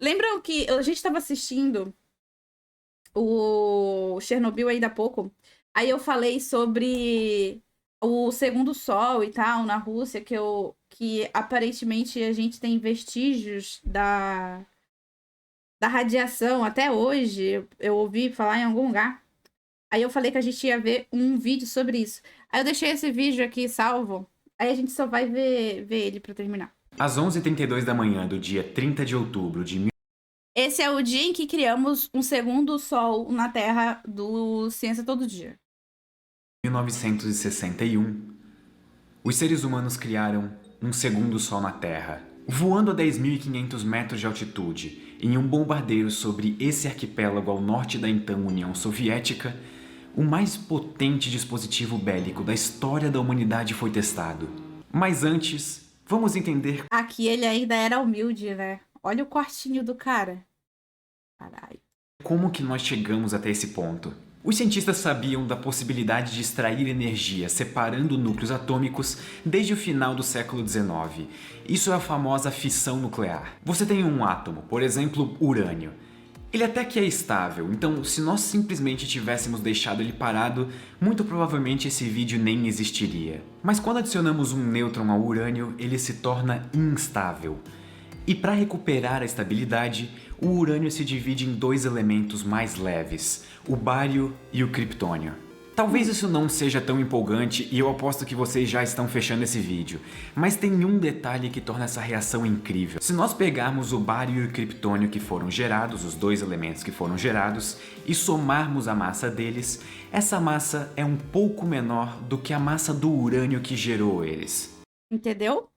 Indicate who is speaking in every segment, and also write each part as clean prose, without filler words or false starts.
Speaker 1: Lembram que a gente estava assistindo o Chernobyl ainda há pouco? Aí eu falei sobre o segundo sol e tal, na Rússia, que aparentemente a gente tem vestígios da radiação até hoje. Eu ouvi falar em algum lugar. Aí eu falei que a gente ia ver um vídeo sobre isso. Aí eu deixei esse vídeo aqui salvo. Aí a gente só vai ver ele pra terminar.
Speaker 2: Às 11h32 da manhã do dia 30 de outubro de
Speaker 1: Esse é o dia em que criamos um segundo sol na Terra do Ciência Todo Dia.
Speaker 2: 1961, os seres humanos criaram um segundo Sol na Terra, voando a 10.500 metros de altitude, em um bombardeiro sobre esse arquipélago ao norte da então União Soviética. O mais potente dispositivo bélico da história da humanidade foi testado. Mas antes, vamos entender
Speaker 1: Aqui ele ainda era humilde, né? Olha o quartinho do cara. Caralho.
Speaker 2: como que nós chegamos até esse ponto. Os cientistas sabiam da possibilidade de extrair energia separando núcleos atômicos desde o final do século XIX. Isso é a famosa fissão nuclear. Você tem um átomo, por exemplo, urânio. Ele até que é estável, então se nós simplesmente tivéssemos deixado ele parado, muito provavelmente esse vídeo nem existiria. Mas quando adicionamos um nêutron ao urânio, ele se torna instável. E para recuperar a estabilidade, o urânio se divide em dois elementos mais leves, o bário e o criptônio. Talvez isso não seja tão empolgante e eu aposto que vocês já estão fechando esse vídeo, mas tem um detalhe que torna essa reação incrível. Se nós pegarmos o bário e o criptônio que foram gerados, os dois elementos que foram gerados, e somarmos a massa deles, essa massa é um pouco menor do que a massa do urânio que gerou eles.
Speaker 1: Entendeu?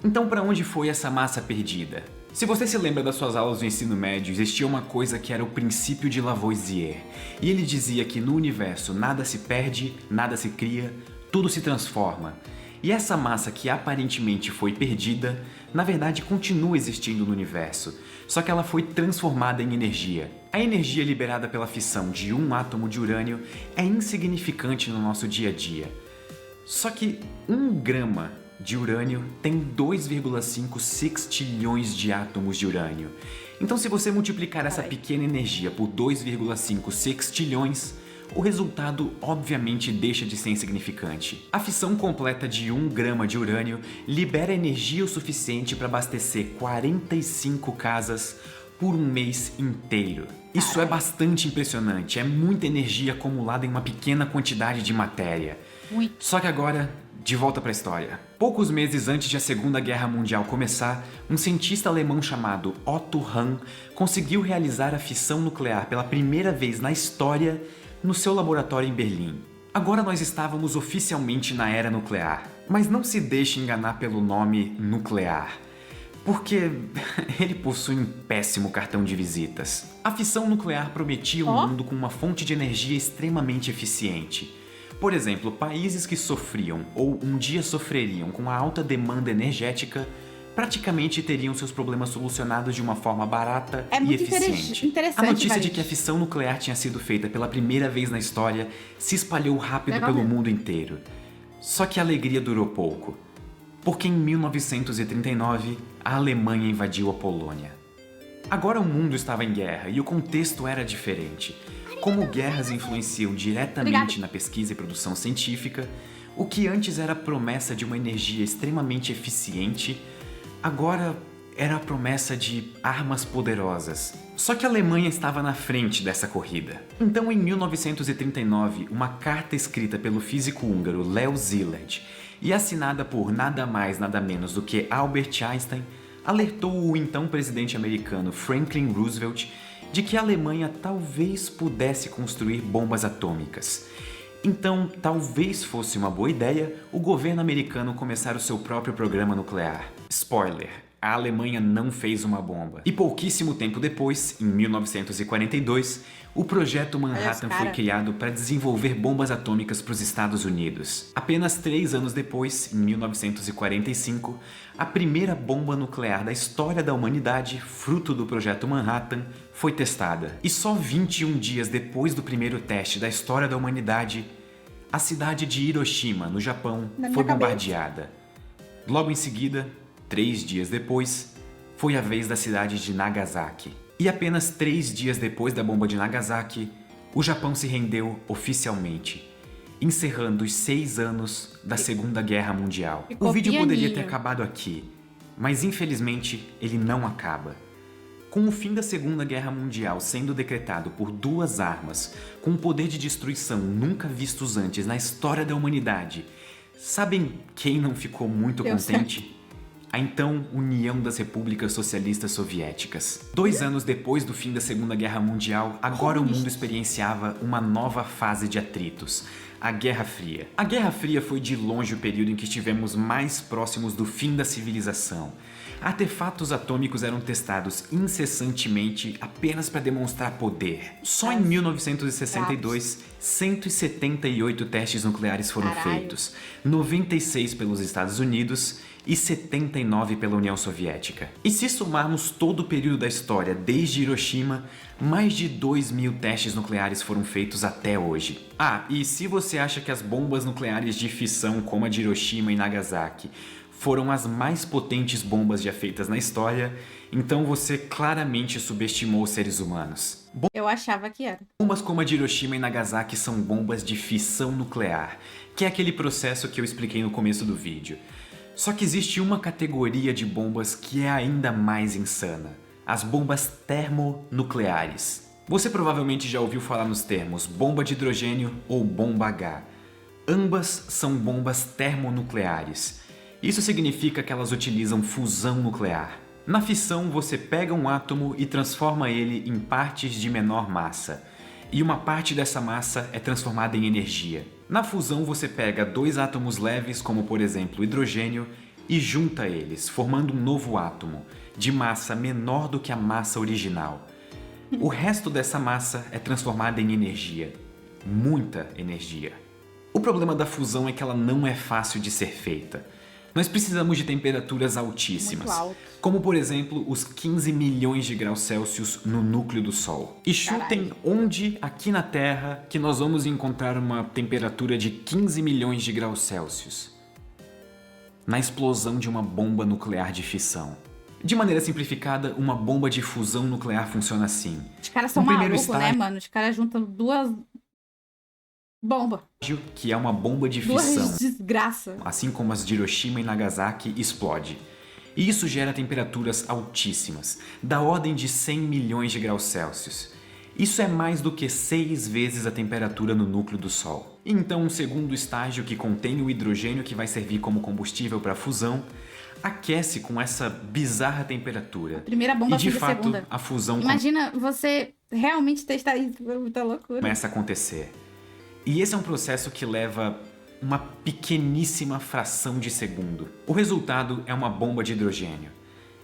Speaker 2: Então, para onde foi essa massa perdida? Se você se lembra das suas aulas do ensino médio, existia uma coisa que era o princípio de Lavoisier. E ele dizia que no universo nada se perde, nada se cria, tudo se transforma. E essa massa que aparentemente foi perdida, na verdade continua existindo no universo, só que ela foi transformada em energia. A energia liberada pela fissão de um átomo de urânio é insignificante no nosso dia a dia. Só que 1 grama de urânio tem 2,5 sextilhões de átomos de urânio. Então, se você multiplicar essa pequena energia por 2,5 sextilhões, o resultado obviamente deixa de ser insignificante. A fissão completa de 1 grama de urânio libera energia o suficiente para abastecer 45 casas por um mês inteiro. Isso é bastante impressionante, é muita energia acumulada em uma pequena quantidade de matéria.
Speaker 1: Muito.
Speaker 2: Só que agora, de volta para a história. Poucos meses antes de a Segunda Guerra Mundial começar, um cientista alemão chamado Otto Hahn conseguiu realizar a fissão nuclear pela primeira vez na história no seu laboratório em Berlim. Agora nós estávamos oficialmente na era nuclear, mas não se deixe enganar pelo nome nuclear, porque ele possui um péssimo cartão de visitas. A fissão nuclear prometia um mundo com uma fonte de energia extremamente eficiente. Por exemplo, países que sofriam ou um dia sofreriam com a alta demanda energética praticamente teriam seus problemas solucionados de uma forma barata e
Speaker 1: muito
Speaker 2: eficiente.
Speaker 1: interessante,
Speaker 2: A notícia de
Speaker 1: Valide.
Speaker 2: que a fissão nuclear tinha sido feita pela primeira vez na história se espalhou rápido
Speaker 1: Legal
Speaker 2: pelo
Speaker 1: mesmo.
Speaker 2: mundo inteiro. Só que a alegria durou pouco, porque em 1939 a Alemanha invadiu a Polônia. Agora o mundo estava em guerra e o contexto era diferente. Como guerras influenciam diretamente na pesquisa e produção científica, o que antes era a promessa de uma energia extremamente eficiente, agora era a promessa de armas poderosas. Só que a Alemanha estava na frente dessa corrida. Então, em 1939, uma carta escrita pelo físico húngaro Leo Szilard e assinada por nada mais nada menos do que Albert Einstein alertou o então presidente americano Franklin Roosevelt de que a Alemanha talvez pudesse construir bombas atômicas. Então, talvez fosse uma boa ideia o governo americano começar o seu próprio programa nuclear. Spoiler: a Alemanha não fez uma bomba. E pouquíssimo tempo depois, em 1942, o Projeto Manhattan foi criado para desenvolver bombas atômicas para os Estados Unidos. Apenas 3 anos depois, em 1945, a primeira bomba nuclear da história da humanidade, fruto do Projeto Manhattan, foi testada. E só 21 dias depois do primeiro teste da história da humanidade, a cidade de Hiroshima, no Japão, foi bombardeada. Logo em seguida, 3 dias depois, foi a vez da cidade de Nagasaki. E apenas 3 dias depois da bomba de Nagasaki, o Japão se rendeu oficialmente, encerrando os 6 anos da Segunda Guerra Mundial.
Speaker 1: Ficou
Speaker 2: O vídeo poderia ter
Speaker 1: pianinho.
Speaker 2: acabado aqui, mas infelizmente ele não acaba. Com o fim da Segunda Guerra Mundial sendo decretado por 2 armas, com um poder de destruição nunca vistos antes na história da humanidade, sabem quem não ficou muito
Speaker 1: Eu
Speaker 2: contente? A então União das Repúblicas Socialistas Soviéticas. 2 anos depois do fim da Segunda Guerra Mundial, agora o mundo experienciava uma nova fase de atritos, a Guerra Fria. A Guerra Fria foi de longe o período em que estivemos mais próximos do fim da civilização. Artefatos atômicos eram testados incessantemente apenas para demonstrar poder. Só em 1962, 178 testes nucleares foram feitos, 96 pelos Estados Unidos e 79 pela União Soviética. E se somarmos todo o período da história, desde Hiroshima, mais de 2.000 testes nucleares foram feitos até hoje. Ah, e se você acha que as bombas nucleares de fissão, como a de Hiroshima e Nagasaki, foram as mais potentes bombas já feitas na história, então você claramente subestimou os seres humanos.
Speaker 1: Eu achava que era.
Speaker 2: Bombas como a de Hiroshima e Nagasaki são bombas de fissão nuclear, que é aquele processo que eu expliquei no começo do vídeo. Só que existe uma categoria de bombas que é ainda mais insana: as bombas termonucleares. Você provavelmente já ouviu falar nos termos bomba de hidrogênio ou bomba H. Ambas são bombas termonucleares. Isso significa que elas utilizam fusão nuclear. Na fissão, você pega um átomo e transforma ele em partes de menor massa, e uma parte dessa massa é transformada em energia. Na fusão, você pega 2 átomos leves, como por exemplo o hidrogênio, e junta eles, formando um novo átomo, de massa menor do que a massa original. O resto dessa massa é transformada em energia. Muita energia. O problema da fusão é que ela não é fácil de ser feita. Nós precisamos de temperaturas altíssimas,
Speaker 1: Muito alto.
Speaker 2: como por exemplo os 15 milhões de graus Celsius no núcleo do Sol. E chutem onde aqui na Terra que nós vamos encontrar uma temperatura de 15 milhões de graus Celsius. Na explosão de uma bomba nuclear de fissão. De maneira simplificada, uma bomba de fusão nuclear funciona assim.
Speaker 1: Os caras são
Speaker 2: No primeiro
Speaker 1: malucos, né,
Speaker 2: estágio-
Speaker 1: mano? Os caras juntam 2 bombas.
Speaker 2: Que é uma bomba de
Speaker 1: 2
Speaker 2: fissão.
Speaker 1: desgraça.
Speaker 2: Assim como as de Hiroshima e Nagasaki, explode. E isso gera temperaturas altíssimas, da ordem de 100 milhões de graus Celsius. Isso é mais do que 6 vezes a temperatura no núcleo do Sol. Então, um segundo estágio que contém o hidrogênio que vai servir como combustível para a fusão, aquece com essa bizarra temperatura.
Speaker 1: Primeira bomba,
Speaker 2: E de
Speaker 1: fica
Speaker 2: fato,
Speaker 1: segunda.
Speaker 2: a fusão
Speaker 1: Imagina você realmente testar isso. Foi muita loucura.
Speaker 2: começa a acontecer. E esse é um processo que leva uma pequeníssima fração de segundo. O resultado é uma bomba de hidrogênio.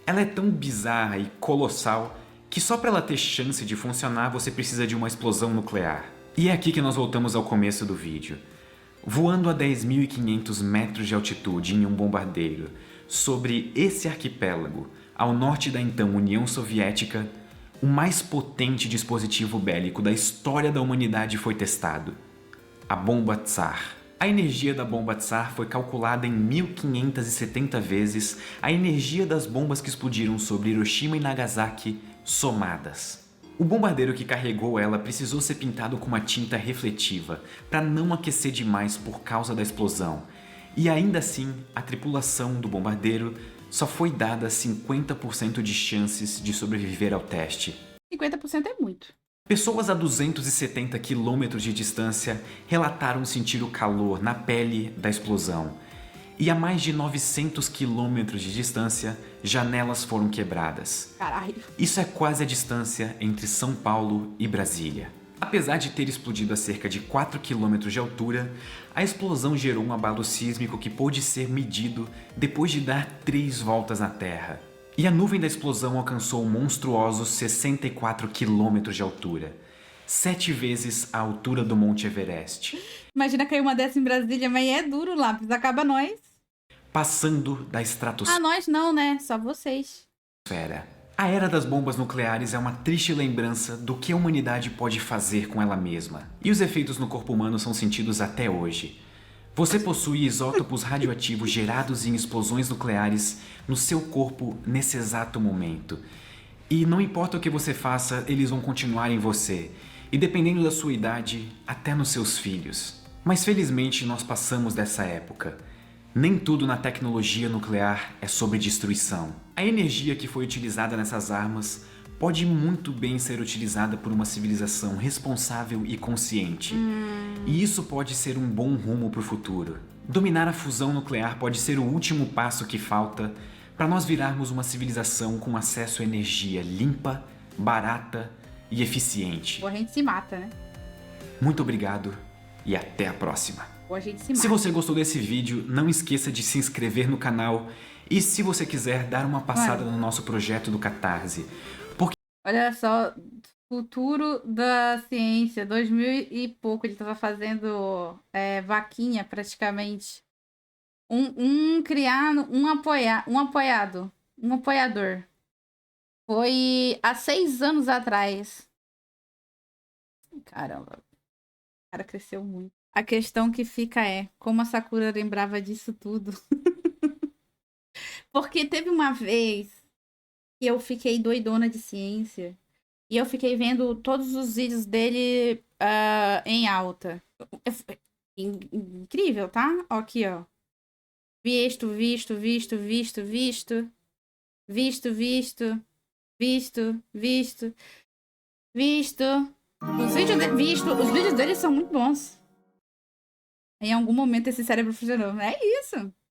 Speaker 2: Ela é tão bizarra e colossal que só para ela ter chance de funcionar você precisa de uma explosão nuclear. E é aqui que nós voltamos ao começo do vídeo. Voando a 10.500 metros de altitude em um bombardeiro sobre esse arquipélago, ao norte da então União Soviética, o mais potente dispositivo bélico da história da humanidade foi testado: a bomba Tsar. A energia da bomba Tsar foi calculada em 1570 vezes a energia das bombas que explodiram sobre Hiroshima e Nagasaki somadas. O bombardeiro que carregou ela precisou ser pintado com uma tinta refletiva para não aquecer demais por causa da explosão. E ainda assim, a tripulação do bombardeiro só foi dada 50% de chances de sobreviver ao teste.
Speaker 1: 50% é muito.
Speaker 2: Pessoas a 270 quilômetros de distância relataram sentir o calor na pele da explosão. E a mais de 900 quilômetros de distância, janelas foram quebradas.
Speaker 1: Caralho.
Speaker 2: Isso é quase a distância entre São Paulo e Brasília. Apesar de ter explodido a cerca de 4 quilômetros de altura, a explosão gerou um abalo sísmico que pôde ser medido depois de dar 3 voltas na Terra. E a nuvem da explosão alcançou monstruosos 64 quilômetros de altura, 7 vezes a altura do Monte Everest,
Speaker 1: Imagina cair uma dessa em Brasília, mas é duro lá, acaba nós.
Speaker 2: passando da
Speaker 1: Ah,
Speaker 2: estratosfera.
Speaker 1: nós não, né? Só vocês.
Speaker 2: A era das bombas nucleares é uma triste lembrança do que a humanidade pode fazer com ela mesma. E os efeitos no corpo humano são sentidos até hoje. Você possui isótopos radioativos gerados em explosões nucleares no seu corpo nesse exato momento. E não importa o que você faça, eles vão continuar em você. E dependendo da sua idade, até nos seus filhos. Mas felizmente nós passamos dessa época. Nem tudo na tecnologia nuclear é sobre destruição. A energia que foi utilizada nessas armas pode muito bem ser utilizada por uma civilização responsável e consciente. E isso pode ser um bom rumo para o futuro. Dominar a fusão nuclear pode ser o último passo que falta para nós virarmos uma civilização com acesso a energia limpa, barata e eficiente.
Speaker 1: Ou a gente se mata, né?
Speaker 2: Muito obrigado e até a próxima.
Speaker 1: Ou a gente se mata.
Speaker 2: Se você gostou desse vídeo, não esqueça de se inscrever no canal e se você quiser dar uma passada no nosso projeto do Catarse.
Speaker 1: Olha só, futuro da ciência, 2000 e pouco, ele tava fazendo vaquinha praticamente. Criar um apoiador. Foi há 6 anos atrás. Caramba, o cara cresceu muito. A questão que fica é, como a Sakura lembrava disso tudo? Porque teve uma vez que eu fiquei doidona de ciência e eu fiquei vendo todos os vídeos dele em alta. Incrível, tá? Ó, aqui, ó. Visto. Os vídeos dele são muito bons. Em algum momento esse cérebro funcionou. É isso.